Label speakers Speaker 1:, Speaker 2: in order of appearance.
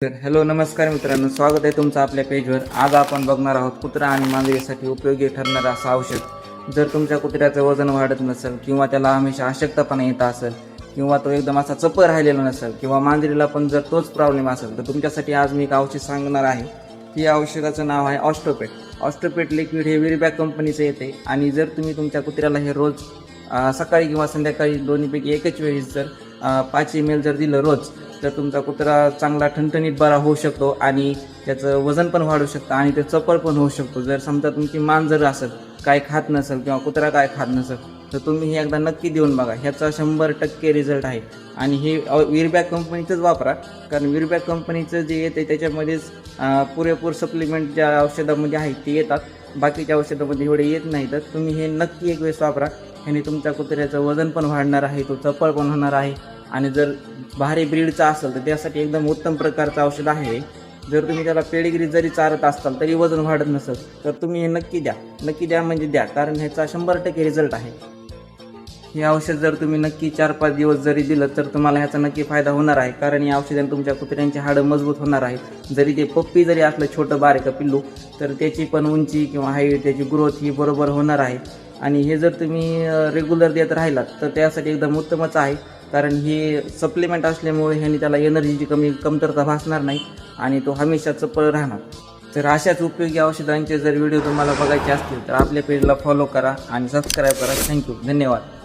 Speaker 1: तर हॅलो नमस्कार मित्रांनो, स्वागत आहे तुमचं आपल्या पेजवर. आज आपण बघणार आहोत कुत्रा आणि मांजरीसाठी उपयोगी ठरणारं असं औषध. जर तुमच्या कुत्र्याचं वजन वाढत नसेल किंवा त्याला हमेशा अशक्तपणा येत असेल किंवा तो एकदम असा चपर राहिलेला नसेल किंवा मांजरीला पण जर तोच प्रॉब्लेम असेल तर तुमच्यासाठी आज मी एक औषध सांगणार आहे. ही औषधाचं नाव आहे ऑस्टोपेट. ऑस्टोपेट लिक्विड हे विरबॅक कंपनीचं येते आणि जर तुम्ही तुमच्या कुत्र्याला हे रोज सकाळी किंवा संध्याकाळी दोन्हीपैकी एकच वेळेस जर 5 ml जर दिलं रोज तर तुमचा कुत्रा चांगला ठणठणीत बरा होऊ शकतो आणि त्याचं वजन पण वाढू शकतं आणि ते चपळ पण होऊ शकतो. जर समजा तुमची मांजर असेल काय खात नसेल किंवा कुत्रा काय खात नसेल तर तुम्ही हे एकदा नक्की देऊन बघा. ह्याचा 100% रिझल्ट आहे आणि हे विरबॅक कंपनीचंच वापरा, कारण विरबॅक कंपनीचं जे येते त्याच्यामध्येच पुरेपूर सप्लिमेंट ज्या औषधामध्ये आहेत ते येतात, बाकीच्या औषधामध्ये एवढे येत नाही. तर तुम्ही हे नक्की एक वेळेस वापरा. ह्याने तुमच्या कुत्र्याचं वजन पण वाढणार आहे, तो चपळ पण होणार आहे आणि जर भारी ब्रीडचा असेल तर त्यासाठी एकदम उत्तम प्रकारचं औषध आहे. जर तुम्ही त्याला पेडिग्री जरी चारत असाल तरी वजन वाढत नसेल तर तुम्ही हे नक्की द्या म्हणजे द्या, कारण ह्याचा 100% रिझल्ट आहे. हे औषध जर तुम्ही नक्की 4-5 दिवस जरी दिलं तर तुम्हाला ह्याचा नक्की फायदा होणार आहे, कारण या औषधाने तुमच्या कुत्र्यांची हाडं मजबूत होणार आहेत. जरी ते पप्पी जरी असलं छोटं बारीक पिल्लू तर त्याची पण उंची किंवा हाईट त्याची ग्रोथ ही बरोबर होणार आहे. आणि हे जर तुम्ही रेग्युलर देत राहिलात तर त्यासाठी एकदम उत्तमच आहे, कारण हे सप्लिमेंट असल्यामुळे ह्याने त्याला एनर्जीची कमतरता भासणार नाही आणि तो हमेशा चपळ राहणार. तर अशाच उपयोगी औषधांचे जर व्हिडिओ तुम्हाला बघायचे असतील तर आपल्या पेजला फॉलो करा आणि सबस्क्राईब करा. थँक्यू, धन्यवाद.